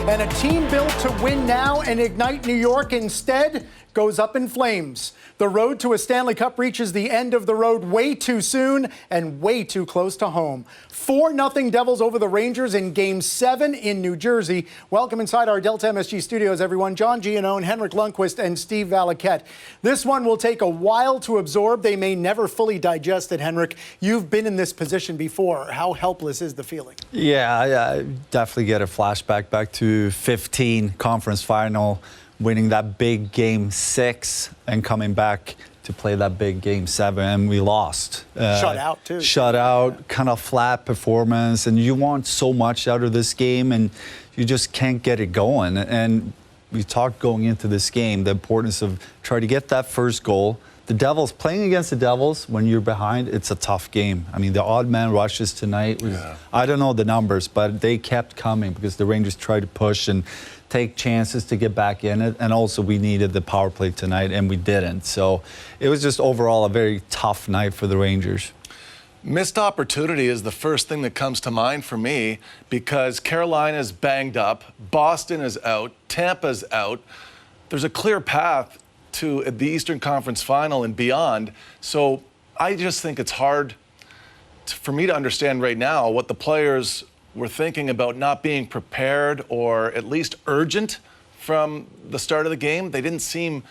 And a team built to win now and ignite New York instead goes up in flames. The road to a Stanley Cup reaches the end of the road way too soon and way too close to home. 4-0 Devils over the Rangers in Game 7 in New Jersey. Welcome inside our Delta MSG studios, everyone. John Giannone, Henrik Lundqvist, and Steve Valiquette. This one will take a while to absorb. They may never fully digest it, Henrik. You've been in this position before. How helpless is the feeling? Yeah, I definitely get a flashback back to 15 conference final, winning that big Game 6 and coming back to play that big Game 7, and we lost. Shut out, too. Shut out, kind of flat performance, and you want so much out of this game, and you just can't get it going. And we talked going into this game, the importance of trying to get that first goal. The Devils, playing against the Devils, when you're behind, it's a tough game. I mean, the odd man rushes tonight, I don't know the numbers, but they kept coming because the Rangers tried to push and take chances to get back in it. And also we needed the power play tonight, and we didn't. So it was just overall a very tough night for the Rangers. Missed opportunity is the first thing that comes to mind for me, because Carolina's banged up, Boston is out, Tampa's out. There's a clear path to the Eastern Conference Final and beyond. So I just think it's hard for me to understand right now what the players were thinking about not being prepared or at least urgent from the start of the game. They didn't seem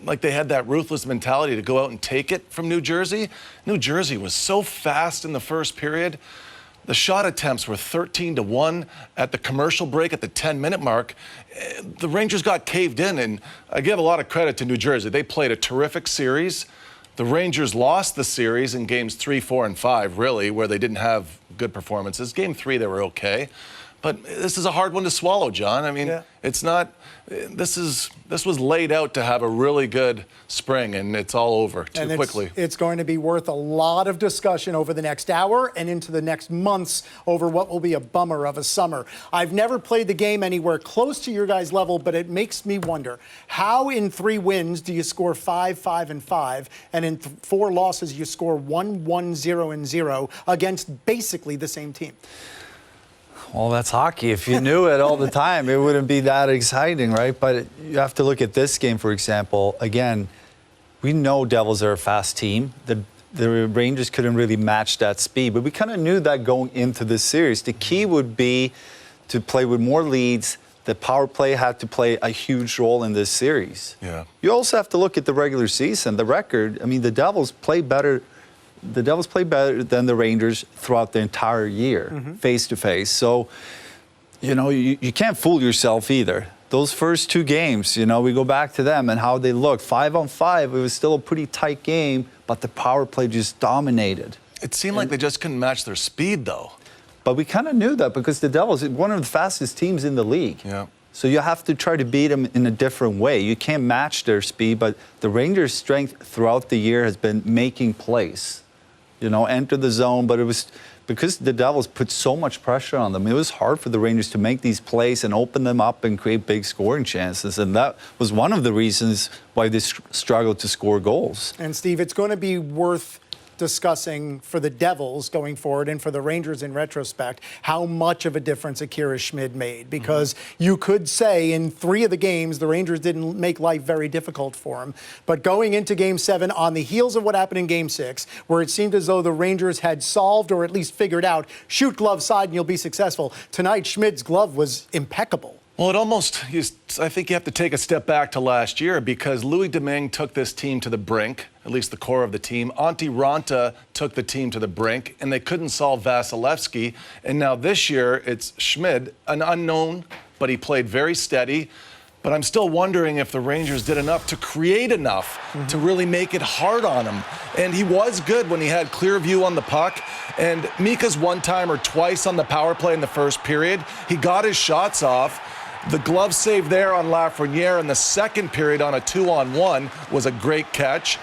like they had that ruthless mentality to go out and take it from New Jersey. New Jersey was so fast in the first period. The shot attempts were 13-1 at the commercial break at the 10-minute mark. The Rangers got caved in, and I give a lot of credit to New Jersey. They played a terrific series. The Rangers lost the series in games 3, 4, and 5, really, where they didn't have good performances. Game 3, they were okay. But this is a hard one to swallow, John. I mean, it's not, this was laid out to have a really good spring, and it's all over too quickly. It's going to be worth a lot of discussion over the next hour and into the next months over what will be a bummer of a summer. I've never played the game anywhere close to your guys' level, but it makes me wonder, how in 3 wins do you score 5, 5, and 5, and in 4 losses you score 1, 1, 0, and 0 against basically the same team? Well, that's hockey. If you knew it all the time, it wouldn't be that exciting, right? But you have to look at this game, for example. Again, we know Devils are a fast team. The Rangers couldn't really match that speed, but we kind of knew that going into this series. The key would be to play with more leads. The power play had to play a huge role in this series. Yeah. You also have to look at the regular season, the record. I mean, the Devils play better. The Devils play better than the Rangers throughout the entire year, face to face. So, you know, you can't fool yourself either. Those first 2 games, you know, we go back to them and how they looked. 5-on-5, it was still a pretty tight game, but the power play just dominated. It seemed like they just couldn't match their speed, though. But we kind of knew that because the Devils are one of the fastest teams in the league. Yeah. So you have to try to beat them in a different way. You can't match their speed, but the Rangers' strength throughout the year has been making plays. You know, enter the zone, but it was because the Devils put so much pressure on them. It was hard for the Rangers to make these plays and open them up and create big scoring chances, and that was one of the reasons why they struggled to score goals. And Steve, it's going to be worth discussing for the Devils going forward and for the Rangers in retrospect how much of a difference Akira Schmid made, because you could say in 3 of the games the Rangers didn't make life very difficult for him, but going into Game 7 on the heels of what happened in Game 6, where it seemed as though the Rangers had solved or at least figured out shoot glove side and you'll be successful, tonight Schmid's glove was impeccable. Well, it almost, I think you have to take a step back to last year, because Louis Domingue took this team to the brink, at least the core of the team. Antti Ranta took the team to the brink, and they couldn't solve Vasilevsky. And now this year, it's Schmid, an unknown, but he played very steady. But I'm still wondering if the Rangers did enough to create enough to really make it hard on him. And he was good when he had clear view on the puck. And Mika's one-timer twice on the power play in the first period, he got his shots off. The glove save there on Lafreniere in the second period on a 2-on-1 was a great catch.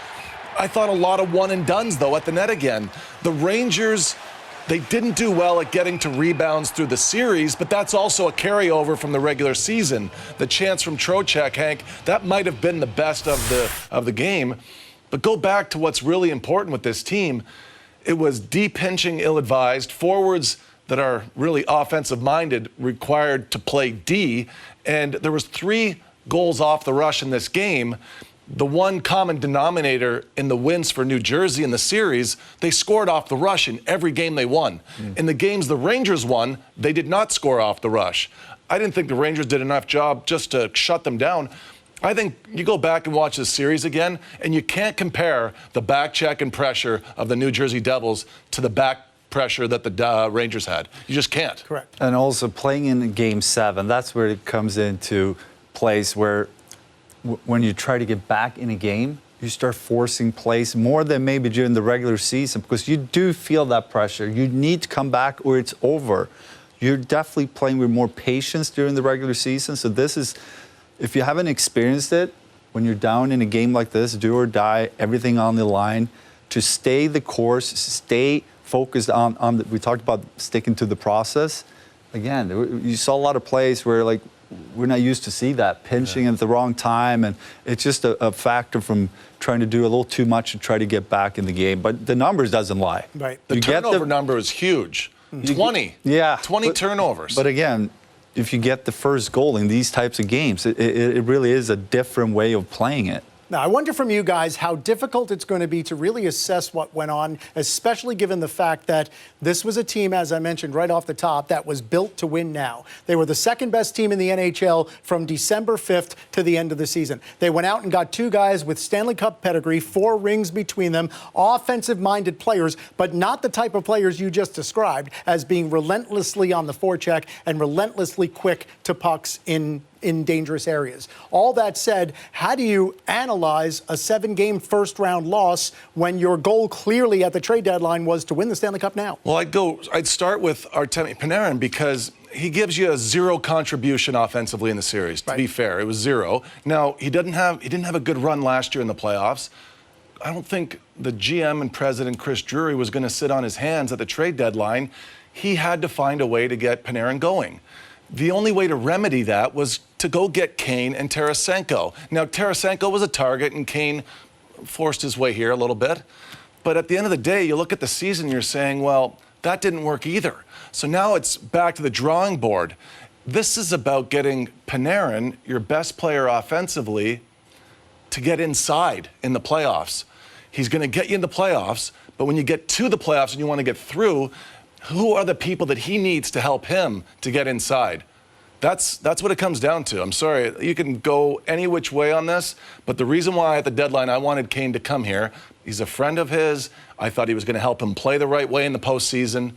I thought a lot of one-and-dones, though, at the net again. The Rangers, they didn't do well at getting to rebounds through the series, but that's also a carryover from the regular season. The chance from Trocheck, Hank, that might have been the best of the game. But go back to what's really important with this team. It was deep pinching ill-advised. Forwards, that are really offensive-minded required to play D, and there was 3 goals off the rush in this game. The one common denominator in the wins for New Jersey in the series, they scored off the rush in every game they won. In the games the Rangers won, they did not score off the rush. I didn't think the Rangers did enough job just to shut them down. I think you go back and watch this series again, and you can't compare the back check and pressure of the New Jersey Devils to the back pressure that the Rangers had. You just can't. Correct. And also playing in Game 7, that's where it comes into place where when you try to get back in a game, you start forcing plays more than maybe during the regular season because you do feel that pressure. You need to come back or it's over. You're definitely playing with more patience during the regular season. So this is, if you haven't experienced it, when you're down in a game like this, do or die, everything on the line, to stay the course, stay focused on we talked about sticking to the process. Again, you saw a lot of plays where like, we're not used to see that, pinching at the wrong time, and it's just a factor from trying to do a little too much to try to get back in the game. But the numbers doesn't lie. Right. The turnover number is huge. 20. Yeah. 20 turnovers. But again, if you get the first goal in these types of games, it really is a different way of playing it. Now, I wonder from you guys how difficult it's going to be to really assess what went on, especially given the fact that this was a team, as I mentioned right off the top, that was built to win now. They were the second best team in the NHL from December 5th to the end of the season. They went out and got 2 guys with Stanley Cup pedigree, 4 rings between them, offensive-minded players, but not the type of players you just described as being relentlessly on the forecheck and relentlessly quick to pucks in dangerous areas. All that said, how do you analyze a 7-game first-round loss when your goal clearly at the trade deadline was to win the Stanley Cup now? Well, I'd start with Artemi Panarin because he gives you a 0 contribution offensively in the series. To be fair, it was 0. Now, he didn't have a good run last year in the playoffs. I don't think the GM and president Chris Drury was going to sit on his hands at the trade deadline. He had to find a way to get Panarin going. The only way to remedy that was to go get Kane and Tarasenko. Now, Tarasenko was a target, and Kane forced his way here a little bit. But at the end of the day, you look at the season, you're saying, well, that didn't work either. So now it's back to the drawing board. This is about getting Panarin, your best player offensively, to get inside in the playoffs. He's going to get you in the playoffs, but when you get to the playoffs and you want to get through, who are the people that he needs to help him to get inside? That's what it comes down to. I'm sorry, you can go any which way on this, but the reason why at the deadline I wanted Kane to come here, he's a friend of his. I thought he was going to help him play the right way in the postseason.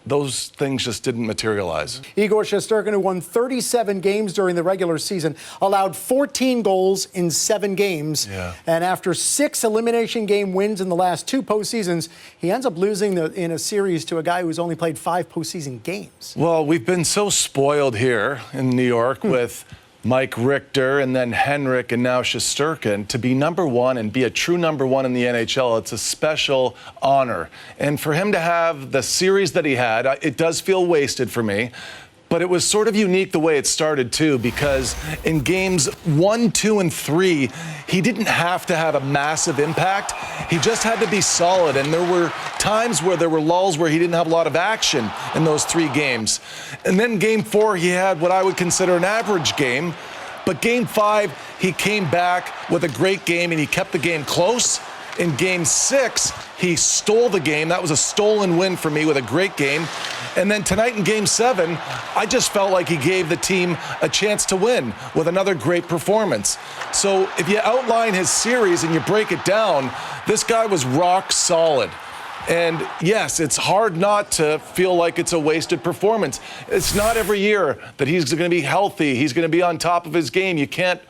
Those things just didn't materialize. Igor Shesterkin, who won 37 games during the regular season, allowed 14 goals in 7 games. Yeah. And after 6 elimination game wins in the last 2 postseasons, he ends up losing in a series to a guy who's only played 5 postseason games. Well, we've been so spoiled here in New York with Mike Richter and then Henrik and now Shesterkin. To be number 1 and be a true number 1 in the NHL, it's a special honor. And for him to have the series that he had, it does feel wasted for me. But it was sort of unique the way it started, too, because in games 1, 2, and 3, he didn't have to have a massive impact. He just had to be solid. And there were times where there were lulls where he didn't have a lot of action in those 3 games. And then game 4, he had what I would consider an average game. But game 5, he came back with a great game and he kept the game close. In game 6, he stole the game. That was a stolen win for me with a great game. And then tonight in game 7, I just felt like he gave the team a chance to win with another great performance. So if you outline his series and you break it down, this guy was rock solid. And yes, it's hard not to feel like it's a wasted performance. It's not every year that he's going to be healthy. He's going to be on top of his game. You can't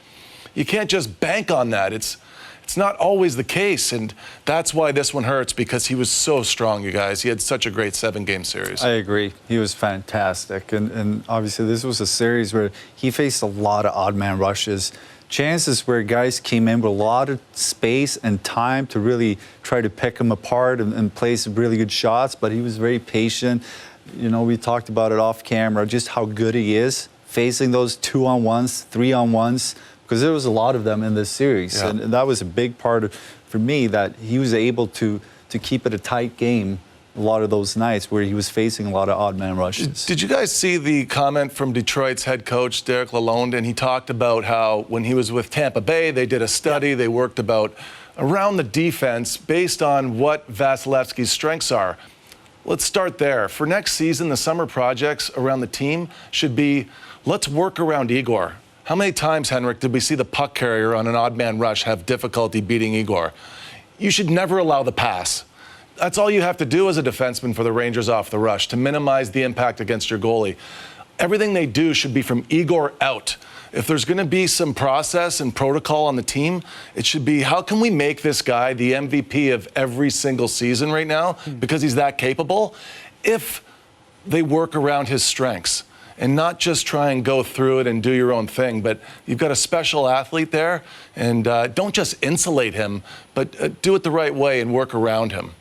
just bank on that. It's not always the case, and that's why this one hurts, because he was so strong, you guys. He had such a great 7-game series. I agree. He was fantastic, and obviously this was a series where he faced a lot of odd man rushes, chances where guys came in with a lot of space and time to really try to pick him apart and play some really good shots, but he was very patient. You know, we talked about it off camera, just how good he is facing those 2-on-1s, 3-on-1s, because there was a lot of them in this series. Yeah. And that was a big part for me, that he was able to keep it a tight game a lot of those nights where he was facing a lot of odd man rushes. Did you guys see the comment from Detroit's head coach, Derek Lalonde? And he talked about how when he was with Tampa Bay, they did a study, they worked around the defense based on what Vasilevsky's strengths are. Let's start there. For next season, the summer projects around the team should be, let's work around Igor. How many times, Henrik, did we see the puck carrier on an odd man rush have difficulty beating Igor? You should never allow the pass. That's all you have to do as a defenseman for the Rangers off the rush, to minimize the impact against your goalie. Everything they do should be from Igor out. If there's going to be some process and protocol on the team, it should be, how can we make this guy the MVP of every single season right now, because he's that capable, if they work around his strengths and not just try and go through it and do your own thing. But you've got a special athlete there, and don't just insulate him, but do it the right way and work around him.